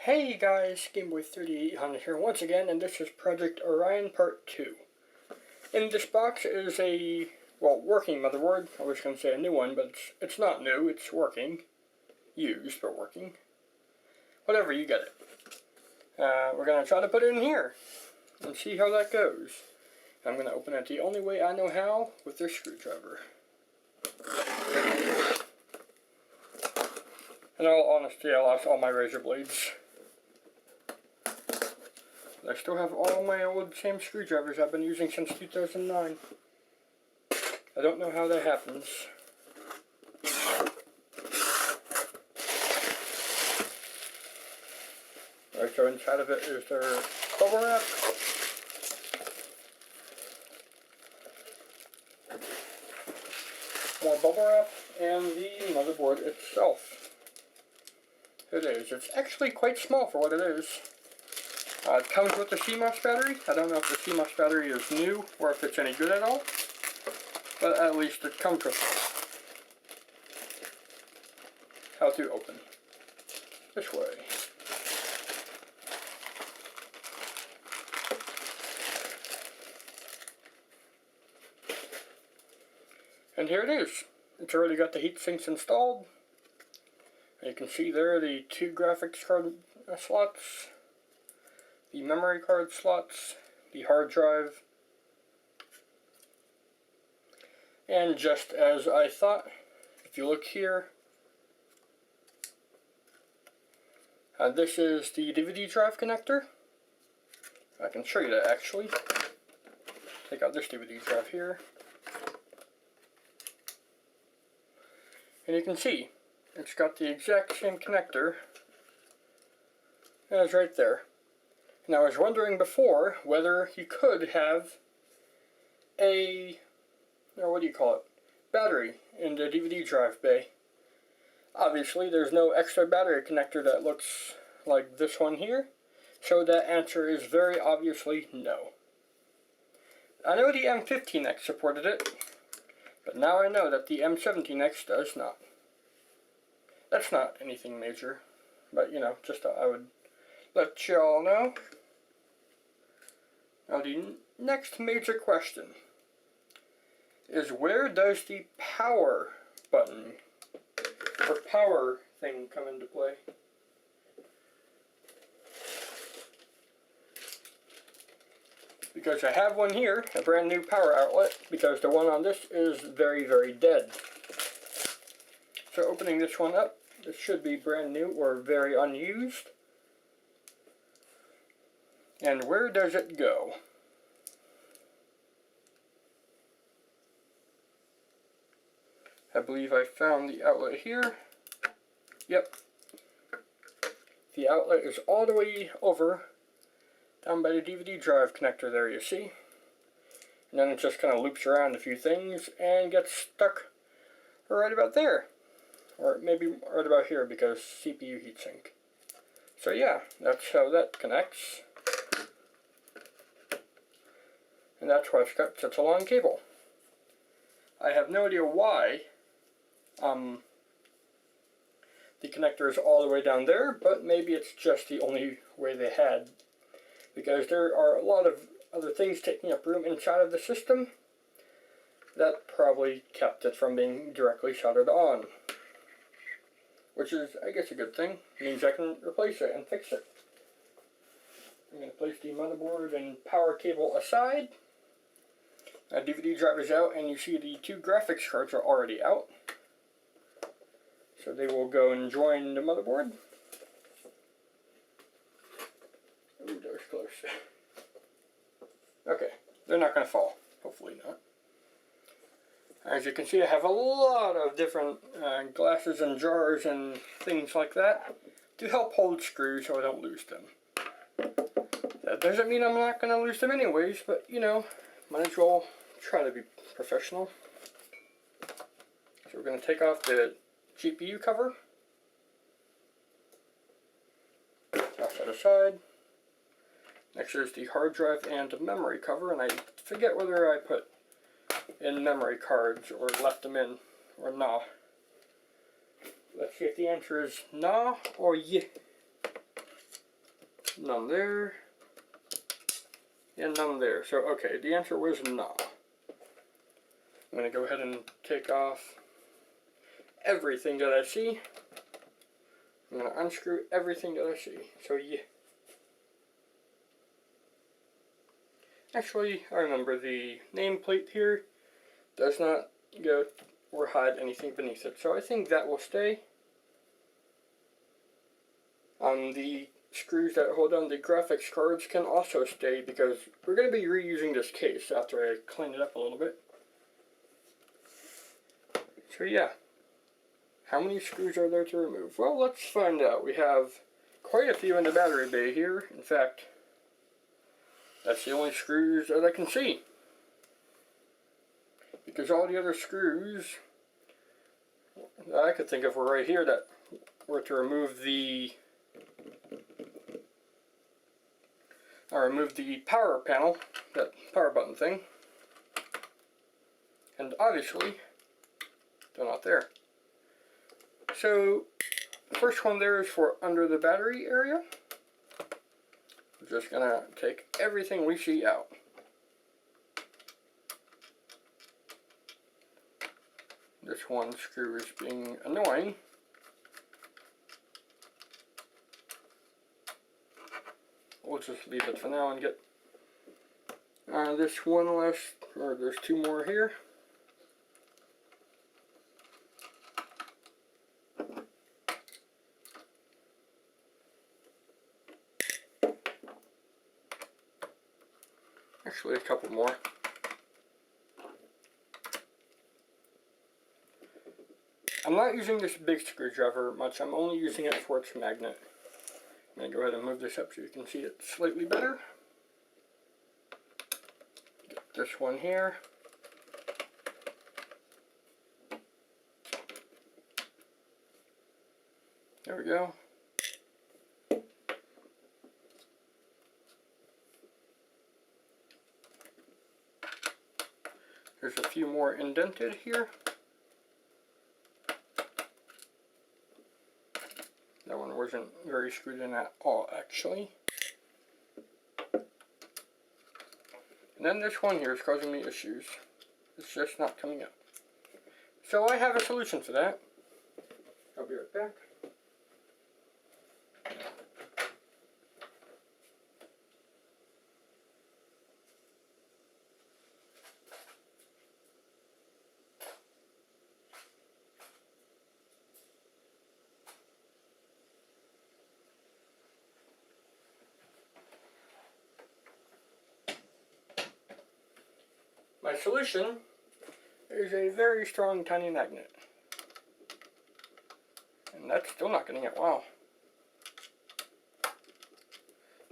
Hey guys, Gameboy 3800 here once again, and this is Project Orion Part 2. In this box is a, working motherboard. I was going to say a new one, but it's not new, it's working. Used, but working. Whatever, you get it. We're going to try to put it in here, and see how that goes. I'm going to open it the only way I know how, with this screwdriver. In all honesty, I lost all my razor blades. I still have all my old same screwdrivers I've been using since 2009. I don't know how that happens. Alright, so inside of it is their bubble wrap. More bubble wrap, and the motherboard itself. It is. It's actually quite small for what it is. It comes with the CMOS battery. I don't know if the CMOS battery is new or if it's any good at all, but at least it comes with it. How to open. This way. And here it is. It's already got the heat sinks installed. You can see there the two graphics card slots, the memory card slots, the hard drive, and just as I thought, if you look here, this is the DVD drive connector. I can show you that actually. Take out this DVD drive here, and you can see it's got the exact same connector as right there. And I was wondering before whether you could have a, battery in the DVD drive bay. Obviously, there's no extra battery connector that looks like this one here, so that answer is very obviously no. I know the M15X supported it, but now I know that the M17X does not. That's not anything major, but just thought I would let y'all know. Now the next major question is, where does the power button or power thing come into play? Because I have one here, a brand new power outlet, because the one on this is very, very dead. So opening this one up, it should be brand new or very unused. And where does it go? I believe I found the outlet here. Yep. The outlet is all the way over, down by the DVD drive connector there, you see. And then it just kind of loops around a few things and gets stuck right about there. Or maybe right about here because CPU heatsink. So yeah, that's how that connects. And that's why it's got such a long cable. I have no idea why the connector is all the way down there, but maybe it's just the only way they had. Because there are a lot of other things taking up room inside of the system that probably kept it from being directly soldered on. Which is, I guess, a good thing. It means I can replace it and fix it. I'm going to place the motherboard and power cable aside. DVD drive is out, and you see the two graphics cards are already out. So they will go and join the motherboard. Ooh, that was close. Okay, they're not going to fall. Hopefully not. As you can see, I have a lot of different glasses and jars and things like that to help hold screws so I don't lose them. That doesn't mean I'm not going to lose them anyways, but might as well try to be professional. So we're going to take off the GPU cover. Toss that aside. Next is the hard drive and the memory cover, and I forget whether I put in memory cards or left them in or nah. Let's see if the answer is nah or yeah. None there. And none there. So, okay, the answer was no. I'm going to go ahead and take off everything that I see. I'm going to unscrew everything that I see. So, yeah. Actually, I remember the nameplate here does not go or hide anything beneath it. So I think that will stay. The screws that hold on the graphics cards can also stay because we're going to be reusing this case after I clean it up a little bit. So yeah, how many screws are there to remove? Well, let's find out. We have quite a few in the battery bay here. In fact, that's the only screws that I can see. Because all the other screws that I could think of were right here that were to remove the power panel, that power button thing. And obviously, they're not there. So, the first one there is for under the battery area. We're just gonna take everything we see out. This one screw is being annoying. We'll just leave it for now and get this one last, or there's two more here. Actually, a couple more. I'm not using this big screwdriver much. I'm only using it for its magnet. I'm going to go ahead and move this up so you can see it slightly better. Get this one here. There we go. There's a few more indented here. That one wasn't very screwed in at all, actually. And then this one here is causing me issues. It's just not coming up. So I have a solution for that. I'll be right back. My solution is a very strong tiny magnet. And that's still not getting it. Wow.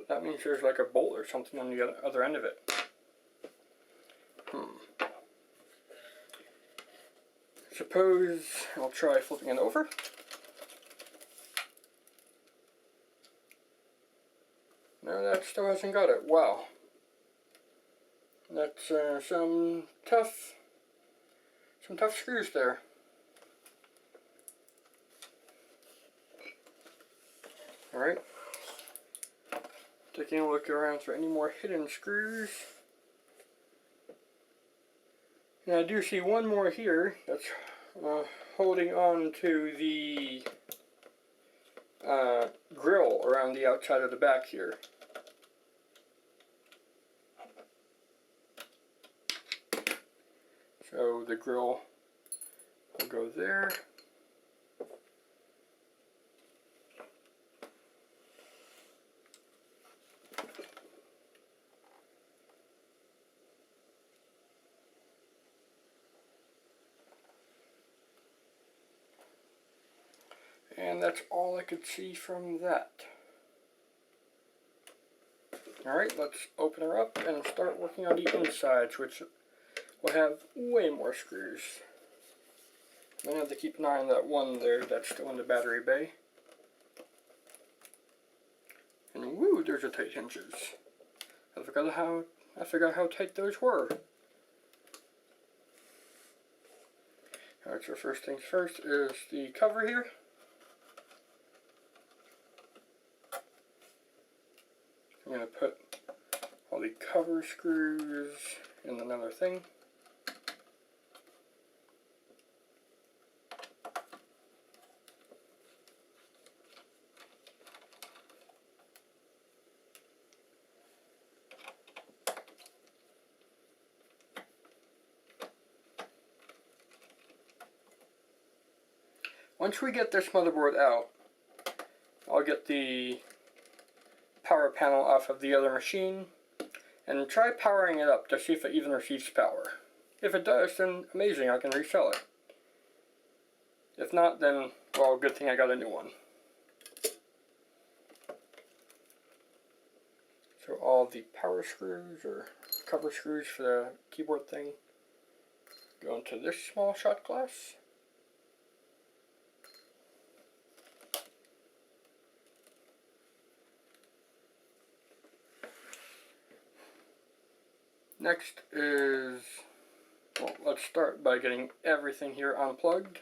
That means there's like a bolt or something on the other end of it. Suppose I'll try flipping it over. No, that still hasn't got it. Wow. That's some tough screws there. Alright. Taking a look around for any more hidden screws. And I do see one more here that's holding on to the grill around the outside of the back here. So the grill will go there. And that's all I could see from that. Alright, let's open her up and start working on the insides, which will have way more screws. I'm going to have to keep an eye on that one there that's still in the battery bay. And woo, there's the tight hinges. I forgot how tight those were. Alright, so first things first is the cover here. I'm going to put all the cover screws in another thing. Once we get this motherboard out, I'll get the power panel off of the other machine and try powering it up to see if it even receives power. If it does, then amazing, I can resell it. If not, then, well, good thing I got a new one. So all the power screws, or cover screws for the keyboard thing, go into this small shot glass. Next is, well, let's start by getting everything here unplugged.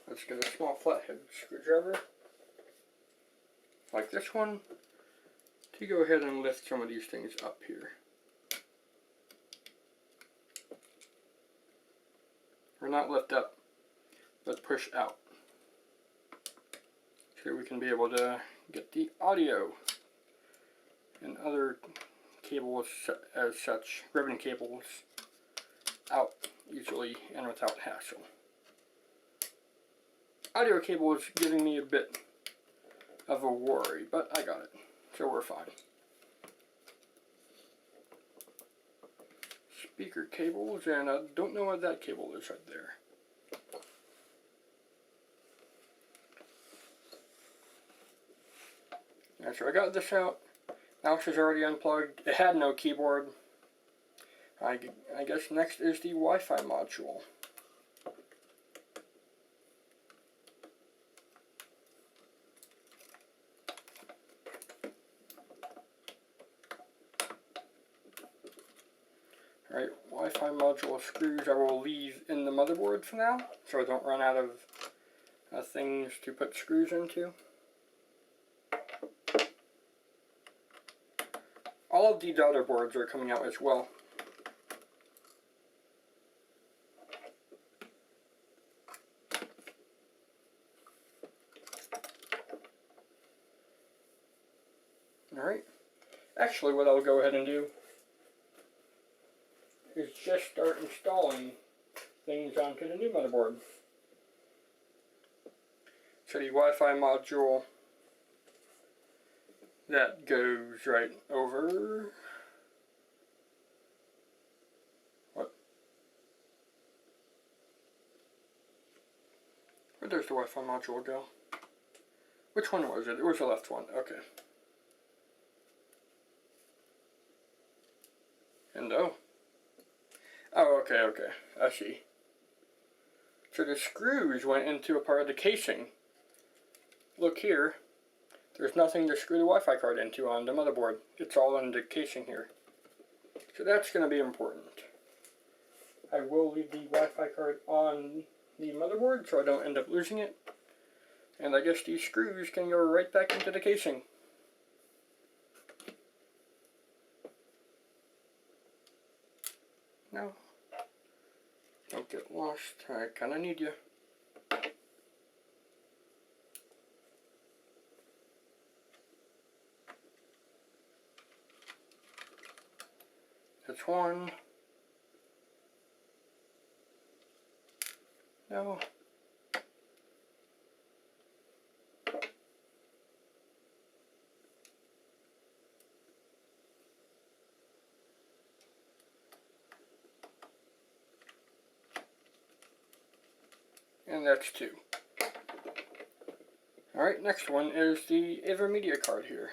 Let's get a small flathead screwdriver, like this one, to go ahead and lift some of these things up here. Or not lift up, but push out. So we can be able to get the audio and other cables as such, ribbon cables, out easily and without hassle. Audio cable is giving me a bit of a worry, but I got it, so we're fine. Speaker cables, and I don't know what that cable is right there. Alright, so I got this out. Mouse is already unplugged. It had no keyboard. I guess next is the Wi-Fi module. Alright, Wi-Fi module screws I will leave in the motherboard for now, so I don't run out of things to put screws into. All of the daughter boards are coming out as well. Alright, actually what I'll go ahead and do is just start installing things onto the new motherboard. So the Wi-Fi module, that goes right over. What? Where does the Wi-Fi module go? Which one was it? It was the left one. Okay. And oh, okay. I see. So the screws went into a part of the casing. Look here. There's nothing to screw the Wi-Fi card into on the motherboard. It's all in the casing here. So that's going to be important. I will leave the Wi-Fi card on the motherboard so I don't end up losing it. And I guess these screws can go right back into the casing. No. Don't get lost. I kind of need you. That's one. No. And that's two. Alright, next one is the AverMedia card here.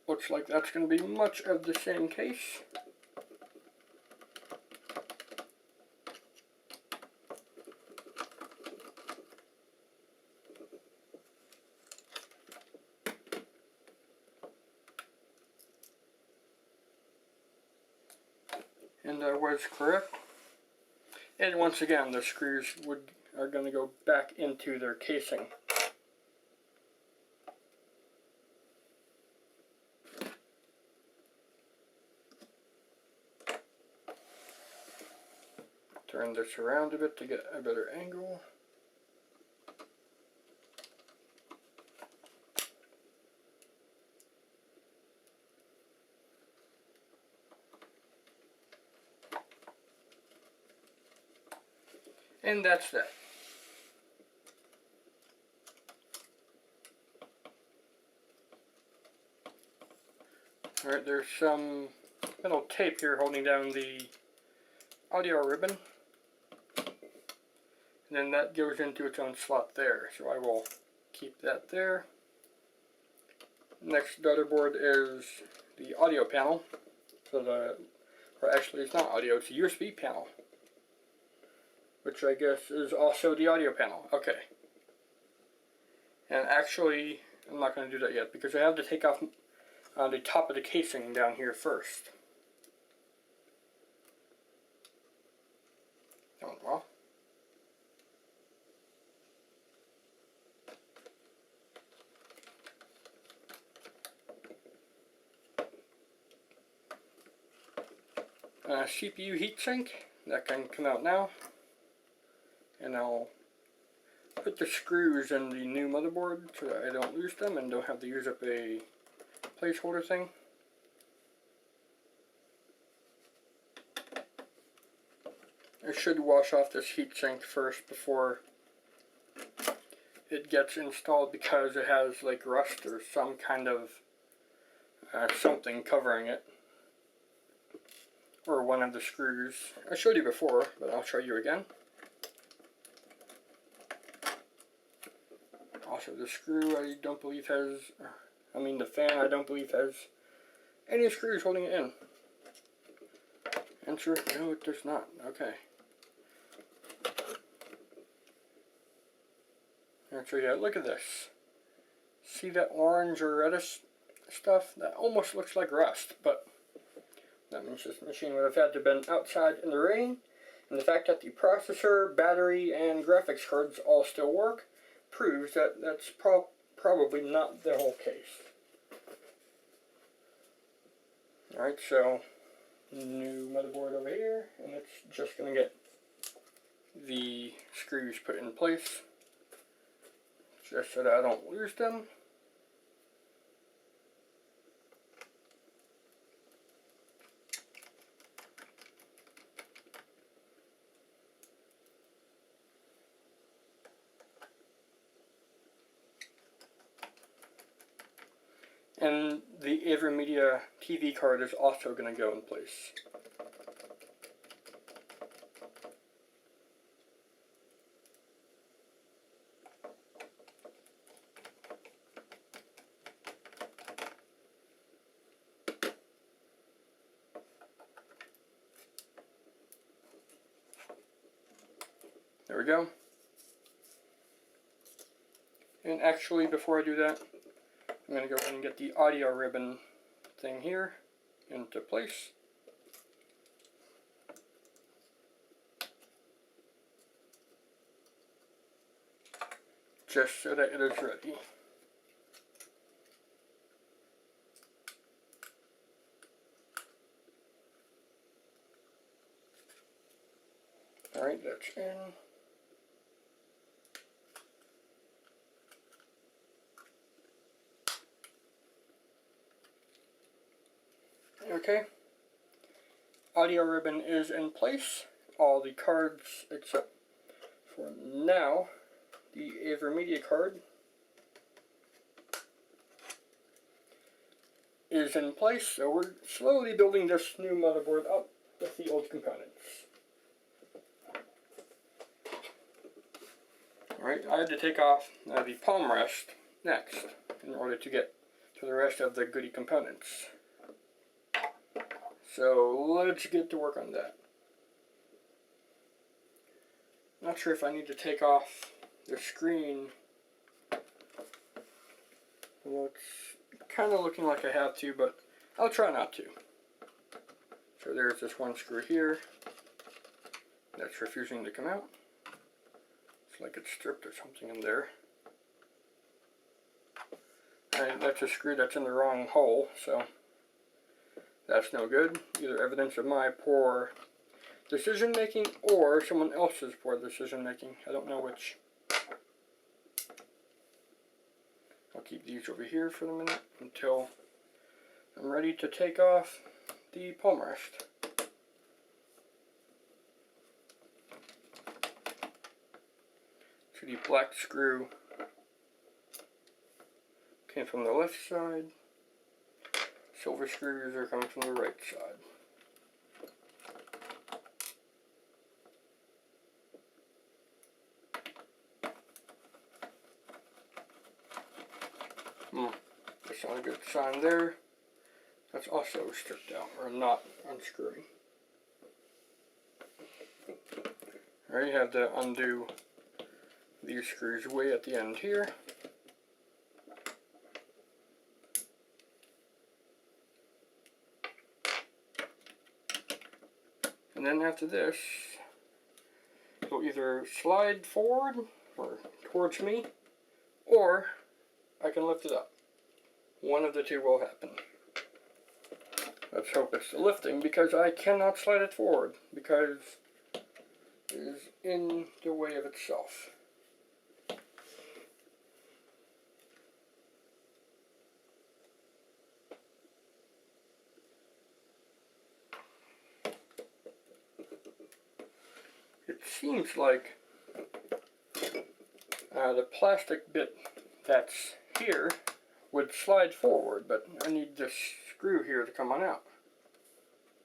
Looks like that's going to be much of the same case. And I was correct. And once again, the screws are going to go back into their casing. turn this around a bit to get a better angle. And that's that. Alright, there's some metal tape here holding down the audio ribbon. And then that goes into its own slot there. So I will keep that there. Next motherboard is the audio panel. So or actually it's not audio, it's a USB panel. Which I guess is also the audio panel. Okay. And actually, I'm not going to do that yet because I have to take off the top of the casing down here first. That went well. CPU heatsink, that can come out now. And I'll put the screws in the new motherboard so that I don't lose them and don't have to use up a placeholder thing. I should wash off this heatsink first before it gets installed because it has like rust or some kind of something covering it. Or one of the screws. I showed you before, but I'll show you again. Also, the screw I don't believe has, the fan I don't believe has any screws holding it in. Enter, no it does not, okay. And so yeah, look at this. See that orange or reddish stuff? That almost looks like rust, but that means this machine would have had to have been outside in the rain. And the fact that the processor, battery, and graphics cards all still work proves that that's probably not the whole case. Alright, so new motherboard over here, and it's just going to get the screws put in place just so that I don't lose them. And the AverMedia TV card is also going to go in place. There we go. And actually, before I do that, I'm going to go ahead and get the audio ribbon thing here into place. Just so that it is ready. Alright, that's in. Okay, audio ribbon is in place. All the cards, except for now, the AverMedia card is in place. So we're slowly building this new motherboard up with the old components. Alright, I had to take off the palm rest next in order to get to the rest of the goody components. So let's get to work on that. Not sure if I need to take off the screen. Well, it's kind of looking like I have to, but I'll try not to. So there's this one screw here that's refusing to come out. It's like it's stripped or something in there. And that's a screw that's in the wrong hole, so that's no good. Either evidence of my poor decision making or someone else's poor decision making. I don't know which. I'll keep these over here for the minute until I'm ready to take off the palm rest. So the black screw came from the left side. Silver screws are coming from the right side. That's not a good sign there. That's also stripped out, or not unscrewing. I already have to undo these screws way at the end here. And then after this, it'll either slide forward or towards me, or I can lift it up. One of the two will happen. Let's hope it's the lifting, because I cannot slide it forward because it is in the way of itself. It seems like the plastic bit that's here would slide forward, but I need this screw here to come on out,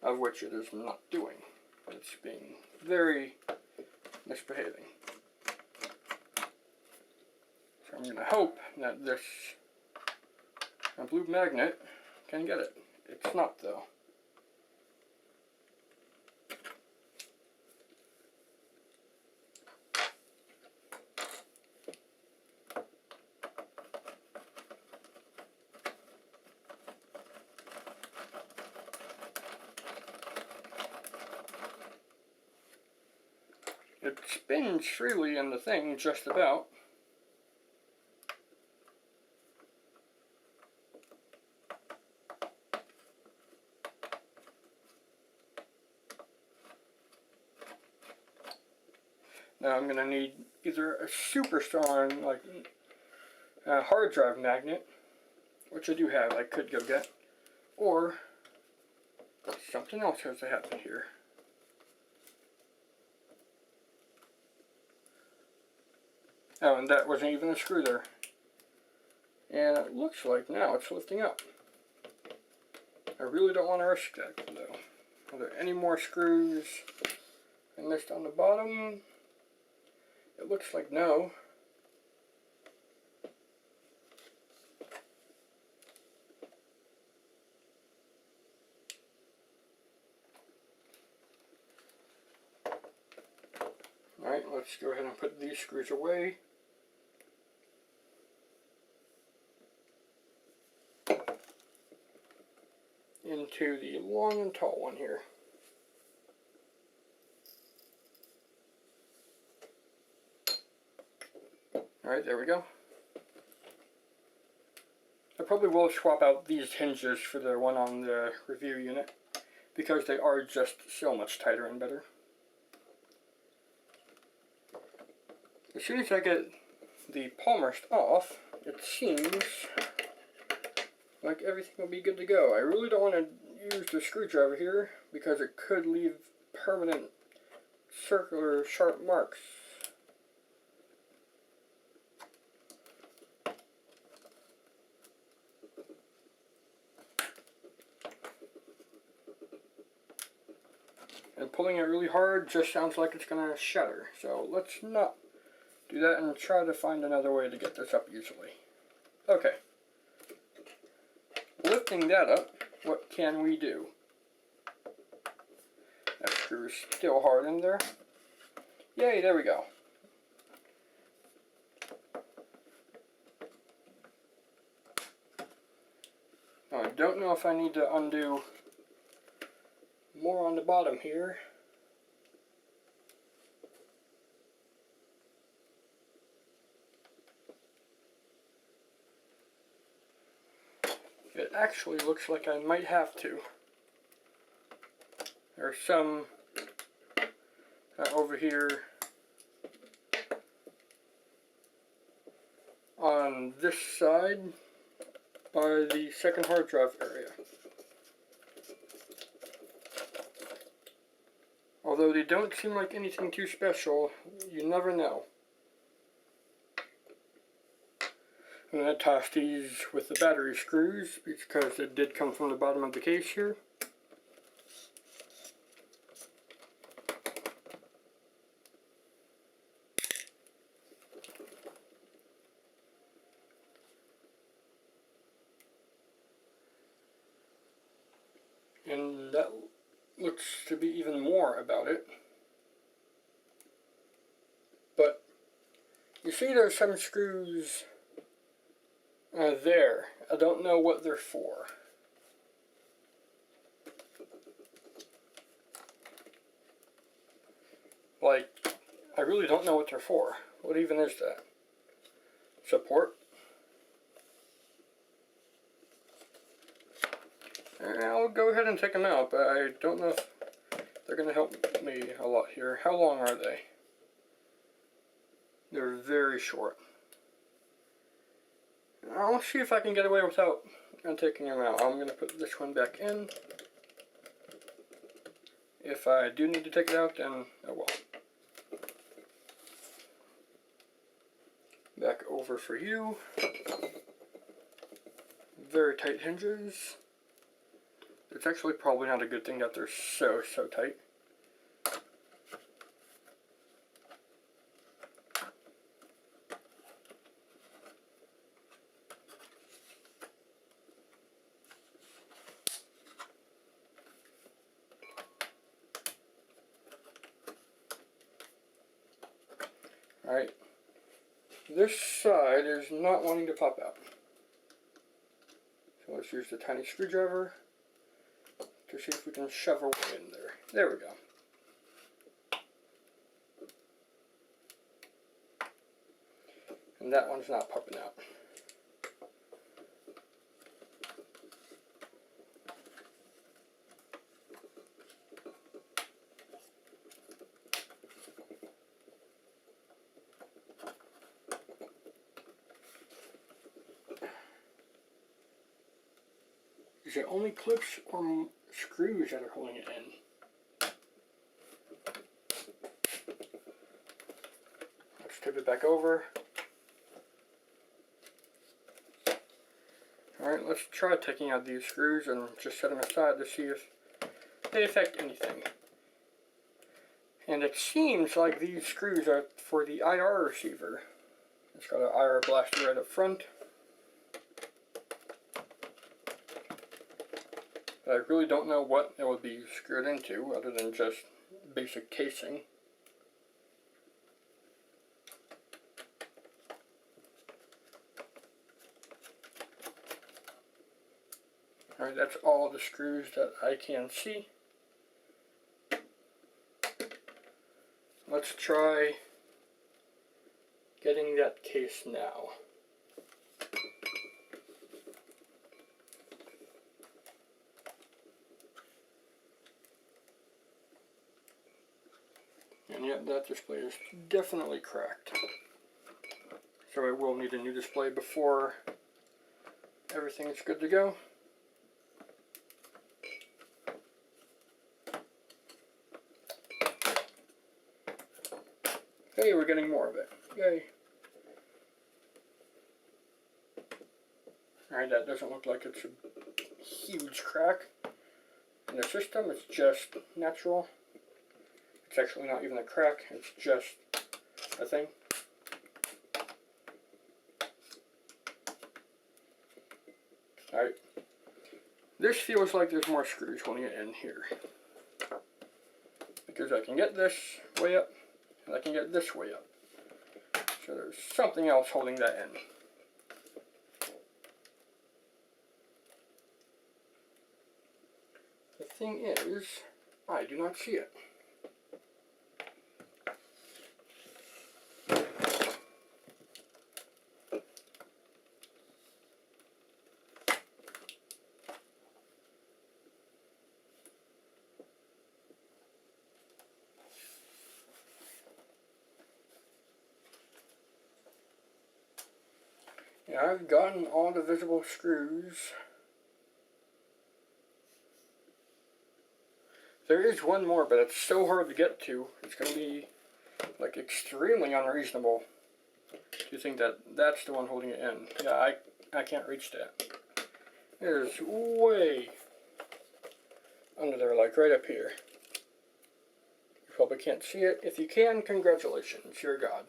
of which it is not doing. It's being very misbehaving. So I'm going to hope that this blue magnet can get it. It's not, though. It spins freely in the thing, just about. Now I'm going to need either a super strong, like, hard drive magnet, which I do have, I could go get, or something else has to happen here. Oh, and that wasn't even a screw there. And it looks like now it's lifting up. I really don't want to risk that, though. Are there any more screws in this on the bottom? It looks like no. Alright, let's go ahead and put these screws away. Into the long and tall one here. Alright, there we go. I probably will swap out these hinges for the one on the review unit, because they are just so much tighter and better. As soon as I get the palm rest off, it seems like everything will be good to go. I really don't want to use the screwdriver here because it could leave permanent circular sharp marks. And pulling it really hard just sounds like it's going to shatter. So let's not do that and try to find another way to get this up easily. Okay. Lifting that up, what can we do? That screw is still hard in there. Yay, there we go. Now, I don't know if I need to undo more on the bottom here. It actually looks like I might have to. There's some over here on this side by the second hard drive area. Although they don't seem like anything too special, you never know. I'm going to toss these with the battery screws because it did come from the bottom of the case here. And that looks to be even more about it. But you see there's some screws there. I don't know what they're for. Like, I really don't know what they're for. What even is that? Support? I'll go ahead and take them out, but I don't know if they're going to help me a lot here. How long are they? They're very short. I'll see if I can get away without taking them out. I'm going to put this one back in. If I do need to take it out, then I will. Back over for you. Very tight hinges. It's actually probably not a good thing that they're so tight. Alright, this side is not wanting to pop out. So let's use the tiny screwdriver to see if we can shove our way in there. There we go. And that one's not popping out. Is it only clips or screws that are holding it in? Let's tip it back over. Alright, let's try taking out these screws and just set them aside to see if they affect anything. And it seems like these screws are for the IR receiver. It's got an IR blaster right up front. I really don't know what it would be screwed into other than just basic casing. Alright, that's all the screws that I can see. Let's try getting that case now. And yet that display is definitely cracked. So I will need a new display before everything is good to go. Hey, we're getting more of it. Yay. Alright, that doesn't look like it's a huge crack in the system. It's just natural. It's actually not even a crack, it's just a thing. Alright. This feels like there's more screws holding it in here. Because I can get this way up, and I can get this way up. So there's something else holding that in. The thing is, I do not see it. Yeah, I've gotten all the visible screws. There is one more, but it's so hard to get to. It's going to be, like, extremely unreasonable to think that that's the one holding it in. Yeah, I can't reach that. It is way under there, like right up here. You probably can't see it. If you can, congratulations, you're God.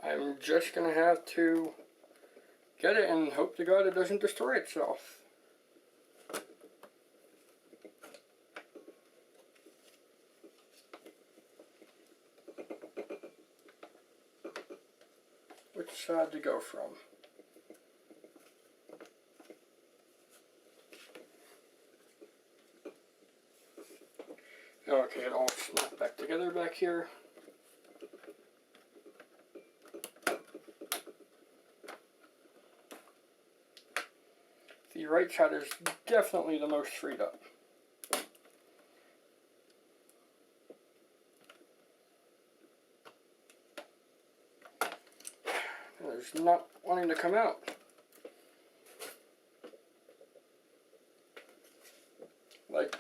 I'm just going to have to get it and hope to God it doesn't destroy itself. Which side to go from? Okay, it all snapped back together back here. The right side is definitely the most freed up. It's not wanting to come out. Like,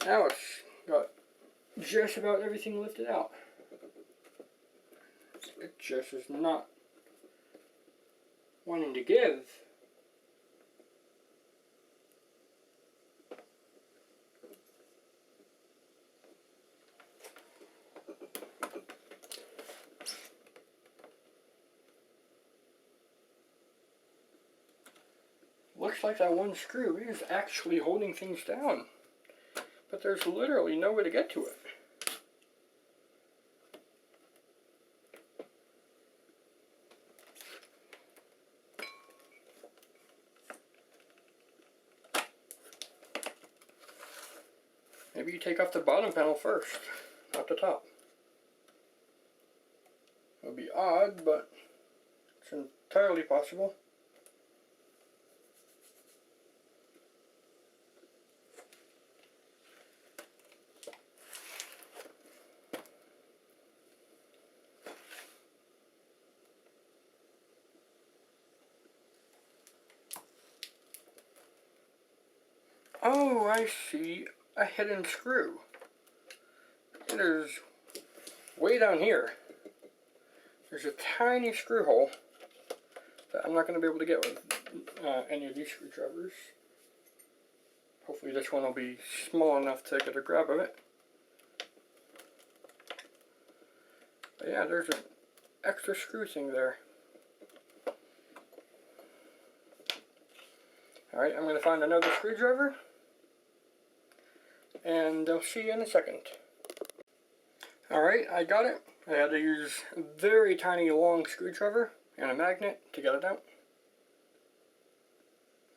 now it's got just about everything lifted out. It just is not wanting to give. Looks like that one screw is actually holding things down, but there's literally no way to get to it. Maybe you take off the bottom panel first, not the top. It would be odd, but it's entirely possible. Oh, I see a hidden screw. It is way down here. There's a tiny screw hole that I'm not going to be able to get with any of these screwdrivers. Hopefully this one will be small enough to get a grab of it. But yeah, there's an extra screw thing there. Alright, I'm going to find another screwdriver, and I'll see you in a second. Alright, I got it. I had to use a very tiny long screwdriver and a magnet to get it out.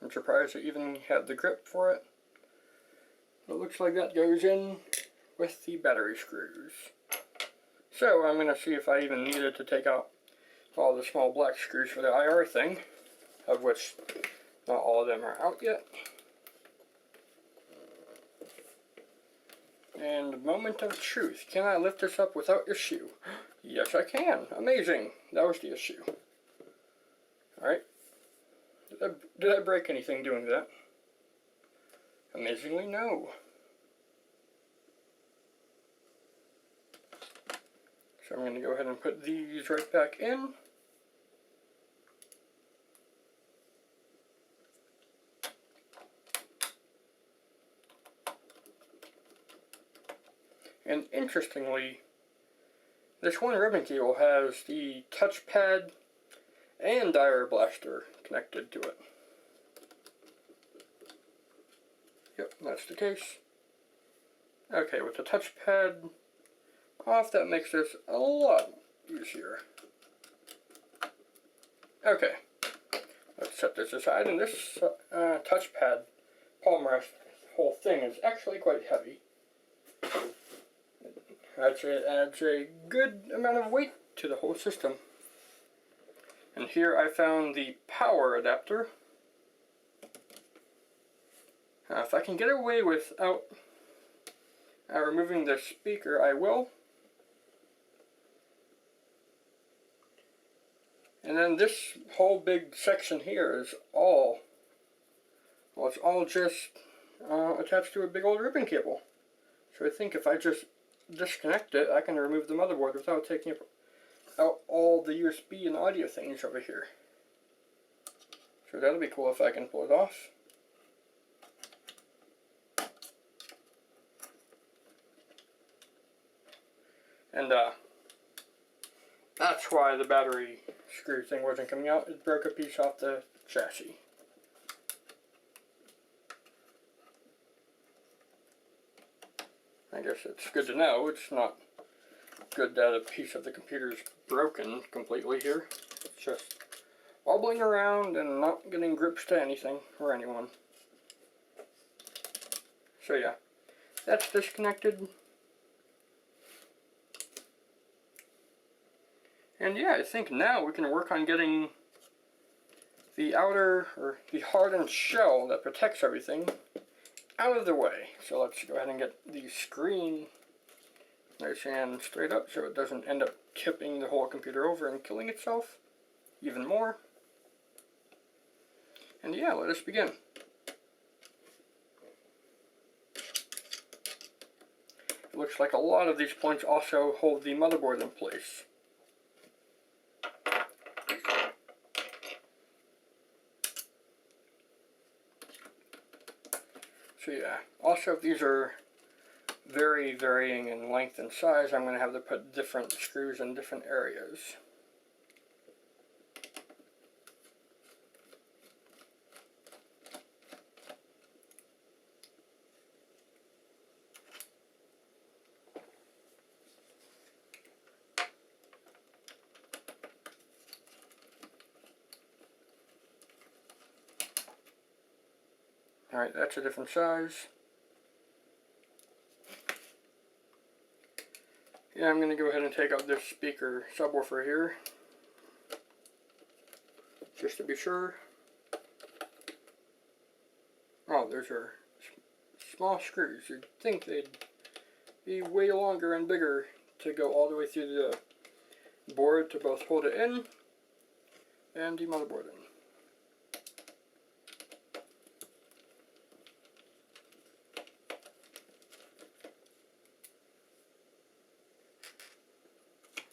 I'm surprised it even had the grip for it. It looks like that goes in with the battery screws. So I'm going to see if I even needed to take out all the small black screws for the IR thing, of which not all of them are out yet. And moment of truth. Can I lift this up without issue? Yes, I can. Amazing. That was the issue. Alright. Did I break anything doing that? Amazingly, no. So I'm going to go ahead and put these right back in. And interestingly, this one ribbon cable has the touchpad and diode blaster connected to it. Yep, that's the case. Okay, with the touchpad off, that makes this a lot easier. Okay, let's set this aside, and this touchpad palm rest whole thing is actually quite heavy. I'd say it adds a good amount of weight to the whole system. And here I found the power adapter. If I can get away without removing the speaker, I will. And then this whole big section here is all, well, it's all just attached to a big old ribbon cable. So I think if I just disconnect it, I can remove the motherboard without taking out all the USB and audio things over here. So that'll be cool if I can pull it off. And that's why the battery screw thing wasn't coming out. It broke a piece off the chassis. I guess it's good to know. It's not good that a piece of the computer is broken completely here. It's just wobbling around and not getting grips to anything or anyone. So yeah, that's disconnected. And yeah, I think now we can work on getting the outer, or the hardened shell that protects everything out of the way. So let's go ahead and get the screen nice and straight up so it doesn't end up tipping the whole computer over and killing itself even more. And yeah, let us begin. It looks like a lot of these points also hold the motherboard in place. So yeah, also if these are very varying in length and size, I'm going to have to put different screws in different areas. Alright, that's a different size. Yeah, I'm going to go ahead and take out this speaker subwoofer here, just to be sure. Oh, those are small screws. You'd think they'd be way longer and bigger to go all the way through the board to both hold it in and the motherboard in.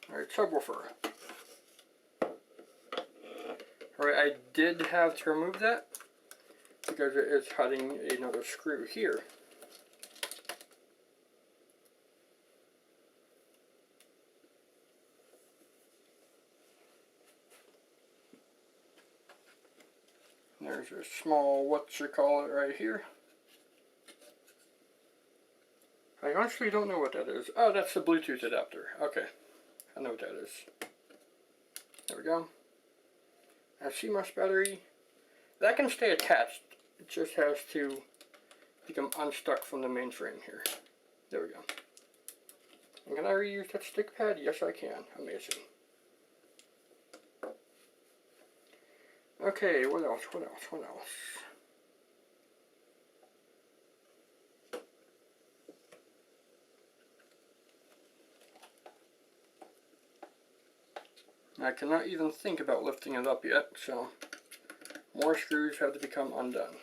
Alright, subwoofer. Alright, I did have to remove that because it is hiding another screw here. There's a small whatchamacallit right here. I honestly don't know what that is. Oh, that's the Bluetooth adapter. Okay, I know what that is. There we go. A CMOS battery. That can stay attached. It just has to become unstuck from the mainframe here. There we go. And can I reuse that stick pad? Yes, I can. Amazing. Okay, what else? What else? What else? I cannot even think about lifting it up yet, so more screws have to become undone.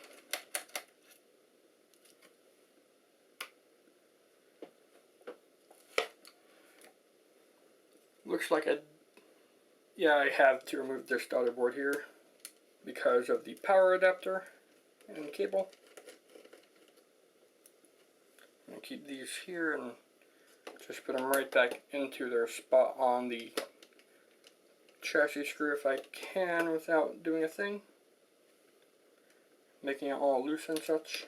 Looks like I have to remove this daughter board here because of the power adapter and cable. I'm going to keep these here and just put them right back into their spot on the chassis screw if I can without doing a thing, making it all loose and such.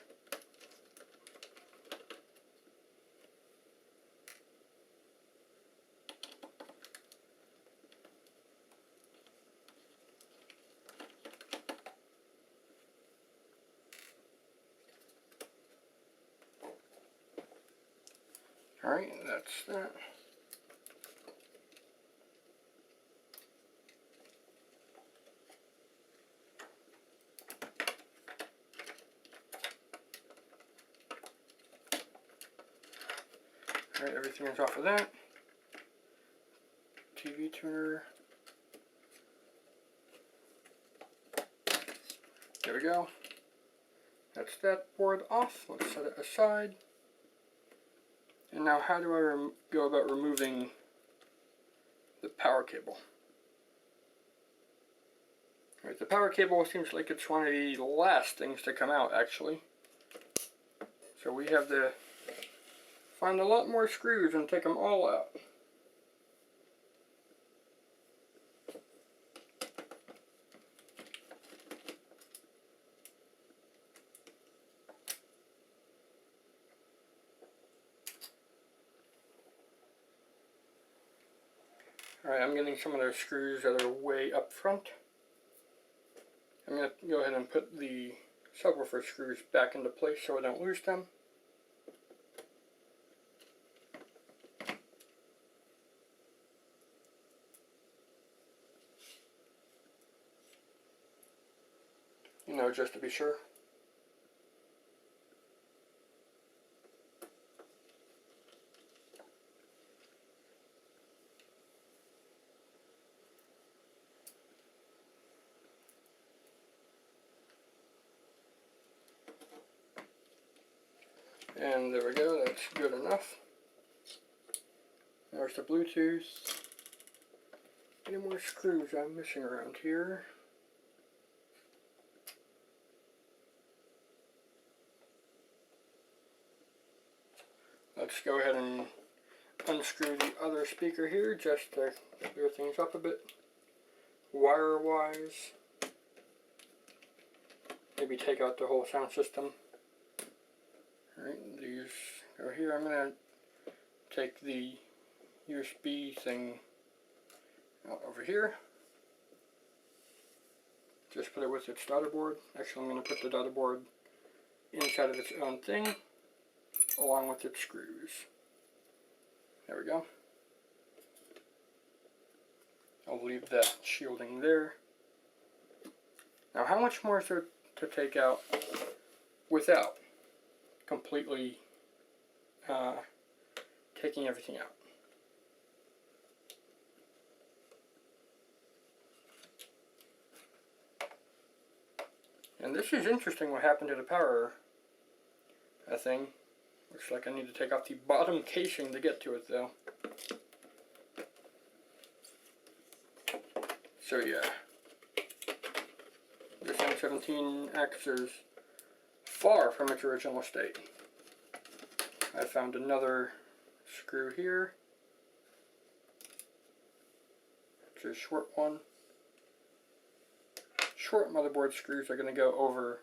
Alright, that's that. Alright, everything is off of that. TV tuner. There we go. That's that board off. Let's set it aside. And now how do I go about removing the power cable? Alright, the power cable seems like it's one of the last things to come out, actually. So we have to find a lot more screws and take them all out. Alright, I'm getting some of those screws that are way up front. I'm going to go ahead and put the subwoofer screws back into place so I don't lose them. You know, just to be sure. And there we go, that's good enough. There's the Bluetooth. Any more screws I'm missing around here? Let's go ahead and unscrew the other speaker here just to clear things up a bit. Wire-wise. Maybe take out the whole sound system. Alright, these go here. I'm going to take the USB thing out over here. Just put it with its daughter board. Actually, I'm going to put the daughter board inside of its own thing, along with its screws. There we go. I'll leave that shielding there. Now, how much more is there to take out without completely taking everything out? And this is interesting what happened to the power thing. Looks like I need to take off the bottom casing to get to it though. So yeah, this M17X is far from its original state. I found another screw here. It's a short one. Short motherboard screws are going to go over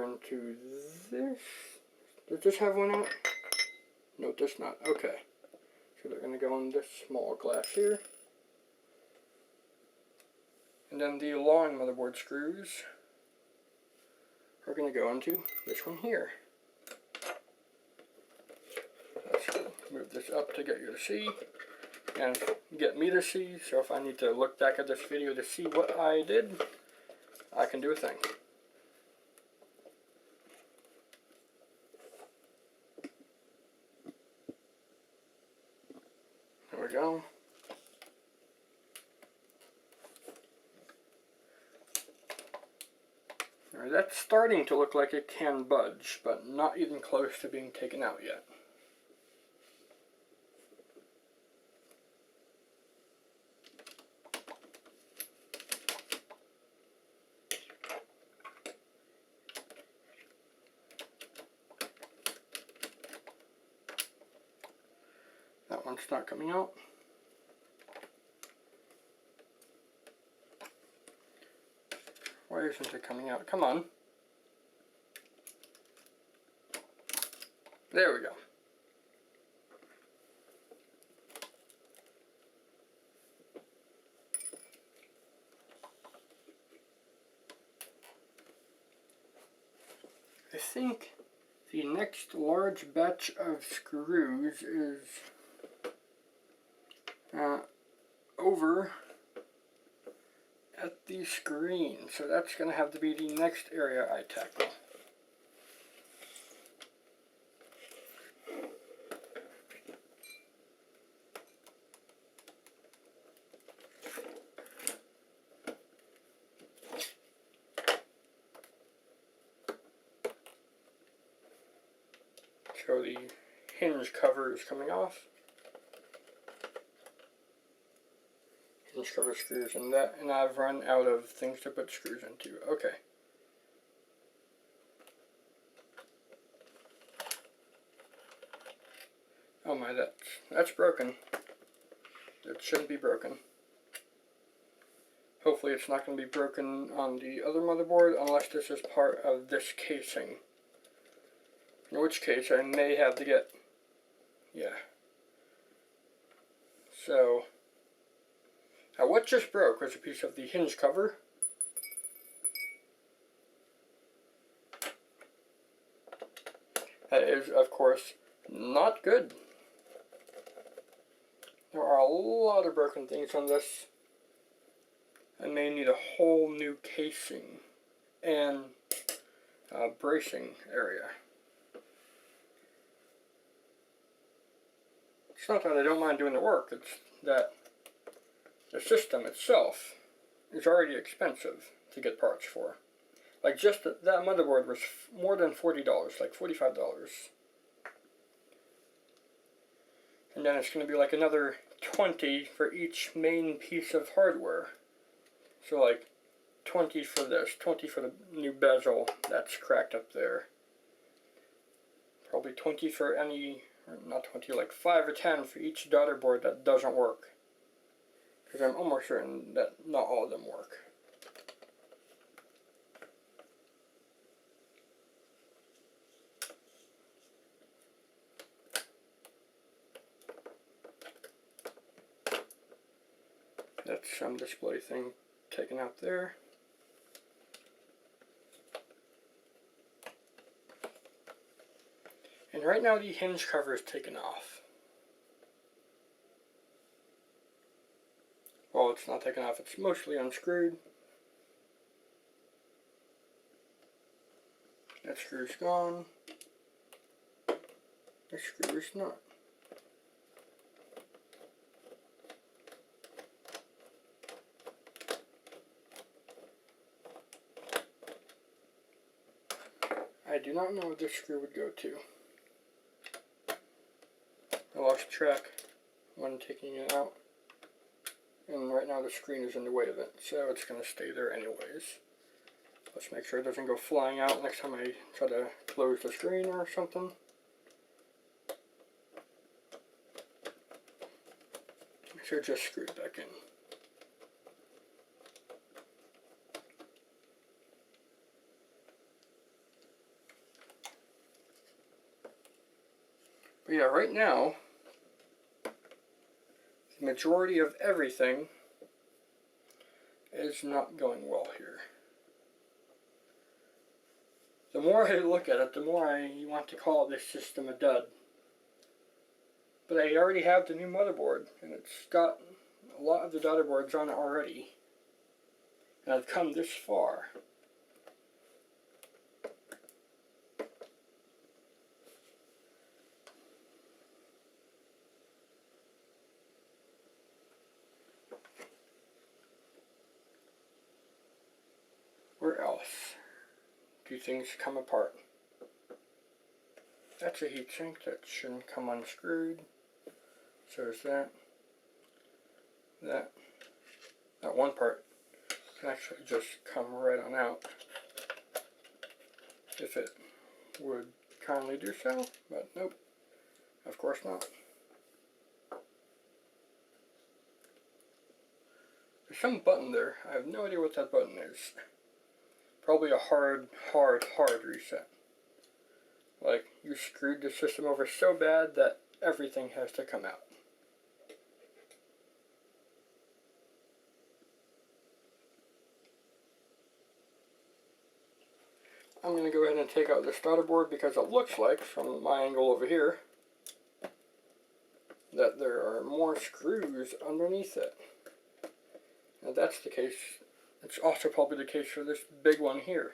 into this. Does this have one out? No, it does not. Okay. So they're going to go in this small glass here. And then the long motherboard screws are going to go into this one here. Let's move this up to get you to see and get me to see. So if I need to look back at this video to see what I did, I can do a thing. There we go. Alright, that's starting to look like it can budge, but not even close to being taken out yet. That one's not coming out. Why isn't it coming out? Come on. There we go. I think the next large batch of screws is over at the screen, so that's going to have to be the next area I tackle. So the hinge cover is coming off. Hinge cover screws in that, and I've run out of things to put screws into. Okay. Oh my, that's broken. It shouldn't be broken. Hopefully it's not going to be broken on the other motherboard unless this is part of this casing. In which case I may have to get, yeah. So, now what just broke was a piece of the hinge cover. That is, of course, not good. There are a lot of broken things on this. I may need a whole new casing and bracing area. It's not that I don't mind doing the work, it's that the system itself is already expensive to get parts for. Like just that motherboard was more than $40, like $45. And then it's going to be like another $20 for each main piece of hardware. So like 20 for this, 20 for the new bezel that's cracked up there. Probably 20 for any, or not 20, like 5 or 10 for each daughter board that doesn't work. Because I'm almost certain that not all of them work. That's some display thing taken out there. And right now the hinge cover is taken off. Well, it's not taken off, it's mostly unscrewed. That screw's gone. That screw is not. I do not know where this screw would go to. I lost track when taking it out. And right now the screen is in the way of it, so it's going to stay there anyways. Let's make sure it doesn't go flying out next time I try to close the screen or something. Make sure it just screws back in. But yeah, right now, the majority of everything is not going well here. The more I look at it, the more I want to call this system a dud. But I already have the new motherboard, and it's got a lot of the daughter boards on it already. And I've come this far. Where else do things come apart? That's a heatsink that shouldn't come unscrewed. So is that. That one part can actually just come right on out if it would kindly do so, but nope, of course not. There's some button there. I have no idea what that button is. Probably a hard reset. Like, you screwed the system over so bad that everything has to come out. I'm going to go ahead and take out this daughter board because it looks like, from my angle over here, that there are more screws underneath it. Now, if that's the case, it's also probably the case for this big one here.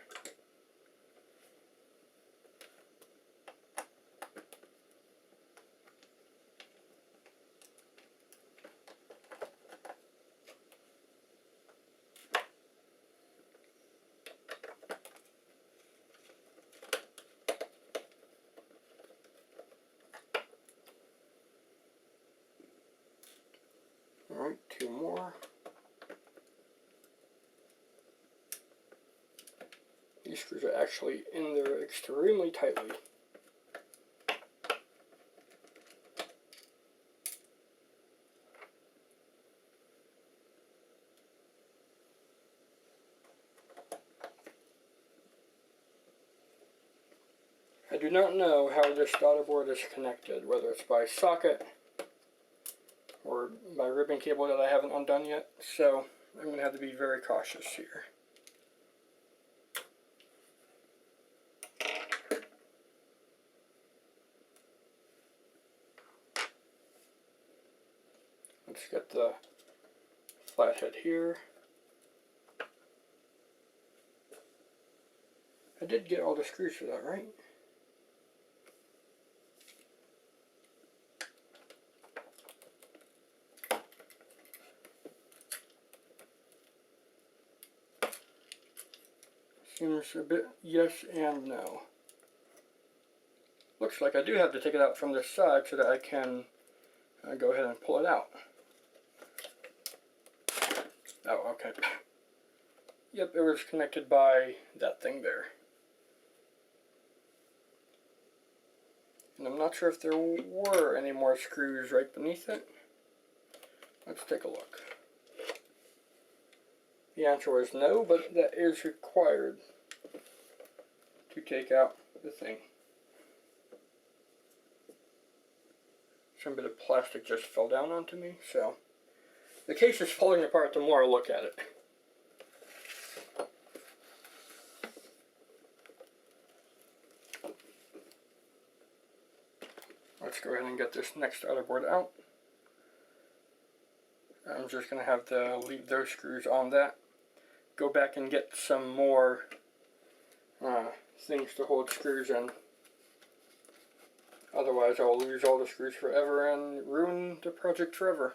Alright, two more. These screws are actually in there extremely tightly. I do not know how this daughter board is connected, whether it's by socket or by ribbon cable that I haven't undone yet, so I'm going to have to be very cautious here. Let's get the flathead here. I did get all the screws for that, right? Seems a bit yes and no. Looks like I do have to take it out from this side so that I can go ahead and pull it out. Oh, okay. Yep, it was connected by that thing there. And I'm not sure if there were any more screws right beneath it. Let's take a look. The answer was no, but that is required to take out the thing. Some bit of plastic just fell down onto me, so the case is falling apart the more I look at it. Let's go ahead and get this next outer board out. I'm just going to have to leave those screws on that. Go back and get some more things to hold screws in. Otherwise I'll lose all the screws forever and ruin the project forever.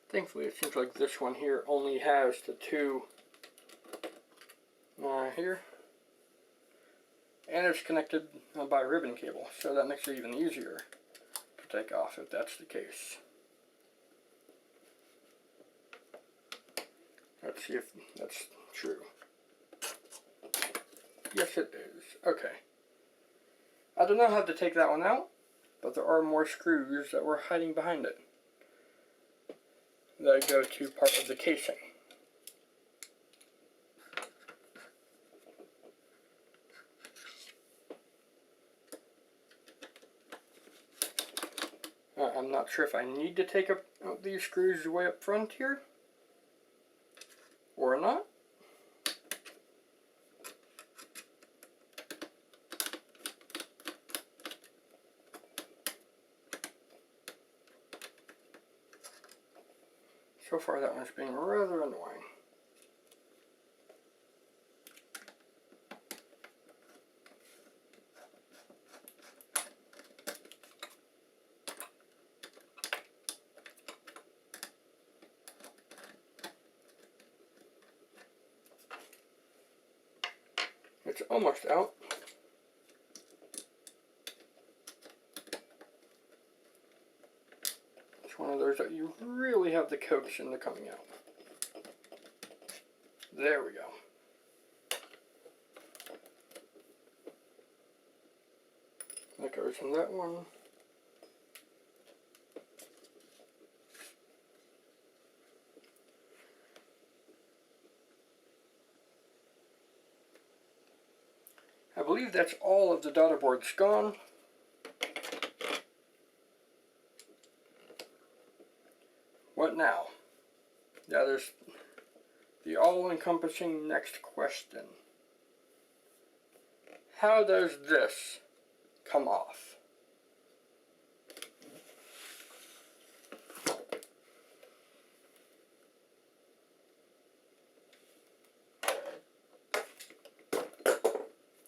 Thankfully it seems like this one here only has the two here. And it's connected by ribbon cable, so that makes it even easier to take off if that's the case. Let's see if that's true. Yes, it is. Okay. I don't know how to take that one out, but there are more screws that were hiding behind it that go to part of the casing. I'm not sure if I need to take out these screws way up front here or not. So far that one's being rather annoying. It's almost out. It's one of those that you really have to coax into coming out. There we go. That goes in that one. I believe that's all of the daughter boards gone. What now? Yeah, there's the all-encompassing next question. How does this come off?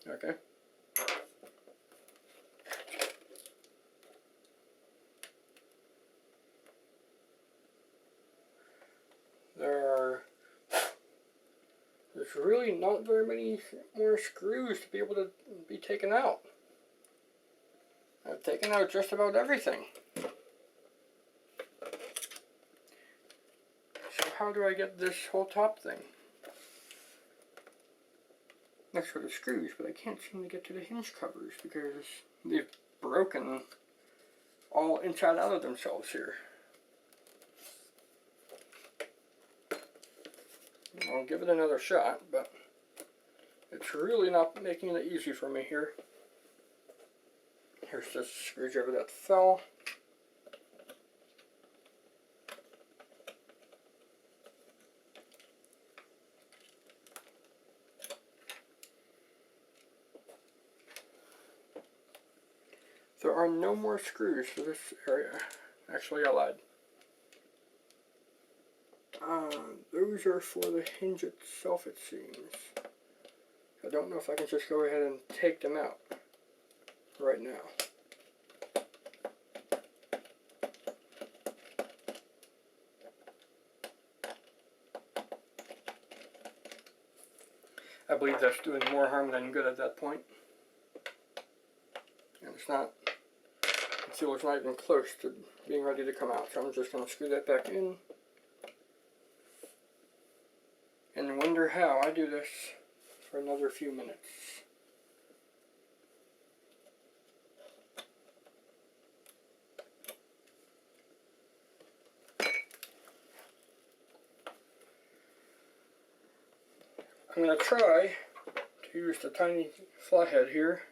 Okay. There's really not very many more screws to be able to be taken out. I've taken out just about everything. So how do I get this whole top thing? Next for the screws, but I can't seem to get to the hinge covers because they've broken all inside out of themselves here. I'll give it another shot, but it's really not making it easy for me here. Here's this screwdriver that fell. There are no more screws for this area. Actually, I lied. Those are for the hinge itself, it seems. I don't know if I can just go ahead and take them out right now. I believe that's doing more harm than good at that point. And it's not, the sealer's not even close to being ready to come out. So I'm just going to screw that back in. And wonder how I do this for another few minutes. I'm going to try to use the tiny flathead here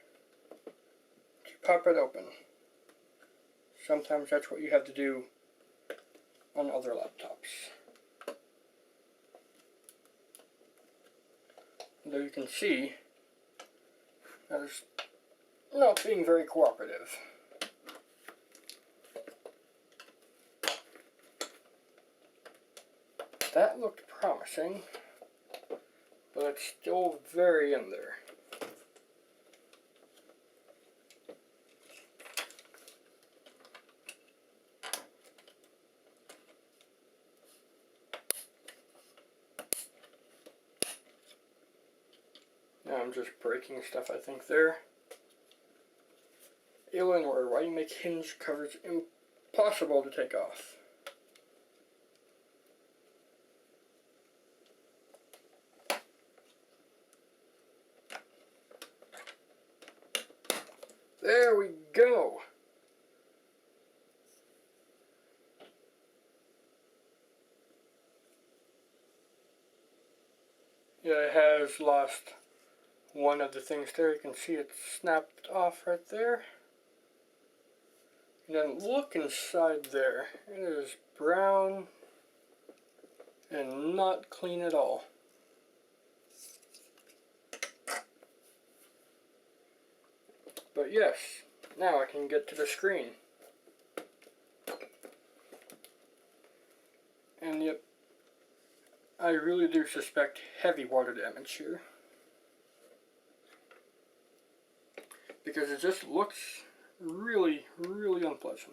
to pop it open. Sometimes that's what you have to do on other laptops. Though you can see that it's not being very cooperative. That looked promising, but it's still very in there. Now I'm just breaking stuff, I think, there. Eleanor, why do you make hinge covers impossible to take off? There we go. Yeah, it has lost one of the things there. You can see it snapped off right there. And then look inside there. It is brown and not clean at all. But yes, now I can get to the screen. And yep, I really do suspect heavy water damage here. Because it just looks really, really unpleasant.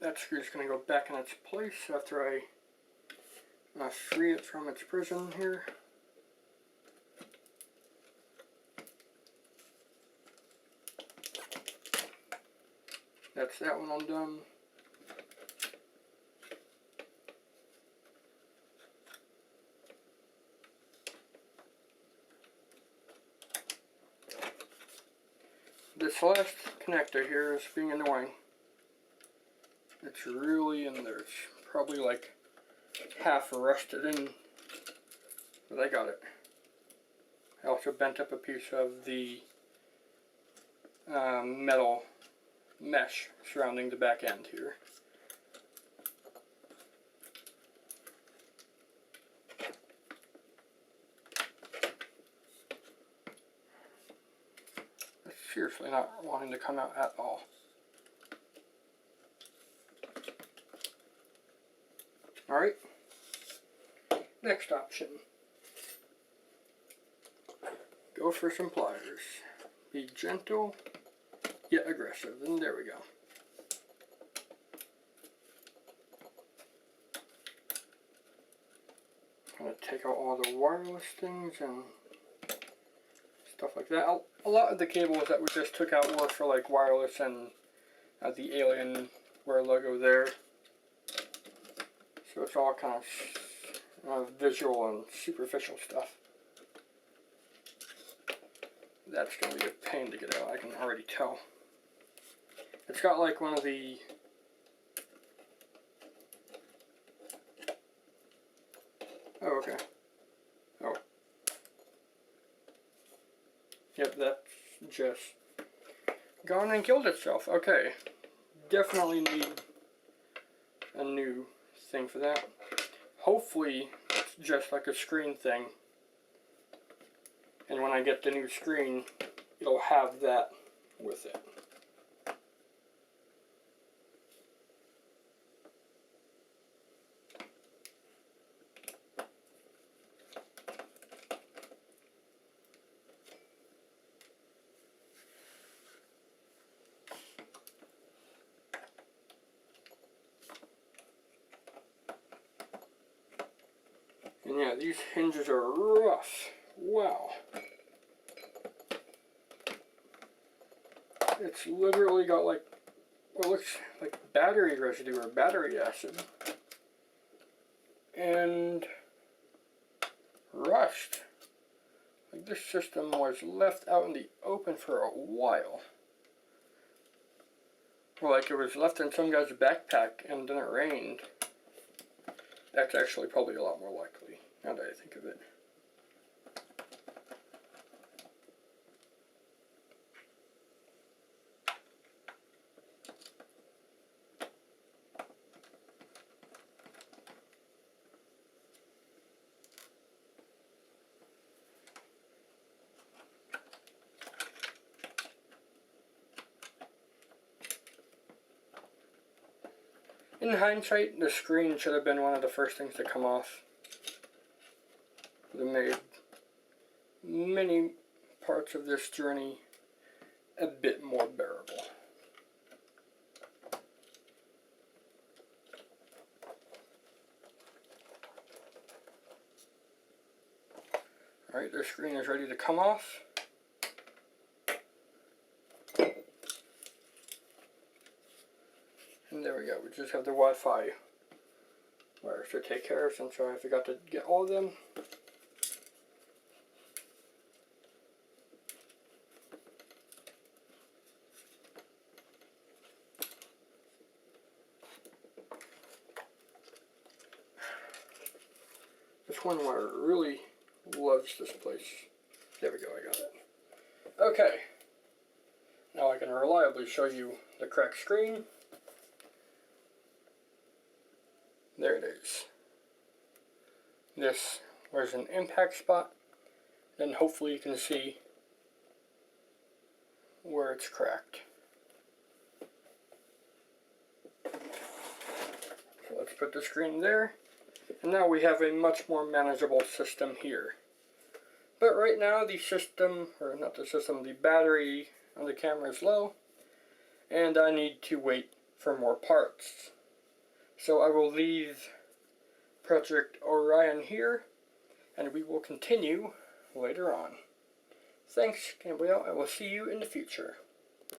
That screw's going to go back in its place after I free it from its prison here. That's that one undone. This last connector here is being annoying. It's really in there. It's probably like half rusted in, but I got it. I also bent up a piece of the metal mesh surrounding the back end here. It's seriously not wanting to come out at all. Alright, next option. Go for some pliers. Be gentle yet aggressive. And there we go. I'm going to take out all the wireless things and stuff like that. A lot of the cables that we just took out were for like wireless and the Alienware logo there. So it's all kind of visual and superficial stuff. That's going to be a pain to get out, I can already tell. It's got like one of the... Oh, okay. Oh. Yep, that's just gone and killed itself. Okay. Definitely need a new thing for that. Hopefully, it's just like a screen thing. And when I get the new screen, it'll have that with it. And yeah, these hinges are rough. Wow. It's literally got like what looks like battery residue or battery acid. And rust. Like this system was left out in the open for a while. Or like it was left in some guy's backpack and then it rained. That's actually probably a lot more likely, now that I think of it. In hindsight, the screen should have been one of the first things to come off. It made many parts of this journey a bit more bearable. Alright, the screen is ready to come off. And there we go, we just have the Wi-Fi wires to take care of since I forgot to get all of them. This one wire really loves this place. There we go, I got it. Okay, now I can reliably show you the cracked screen. There it is. This was an impact spot. Then hopefully you can see where it's cracked. So let's put the screen there. And now we have a much more manageable system here. But right now the system, or not the system, the battery on the camera is low. And I need to wait for more parts. So I will leave Project Orion here, and we will continue later on. Thanks, Gabriel. I will see you in the future.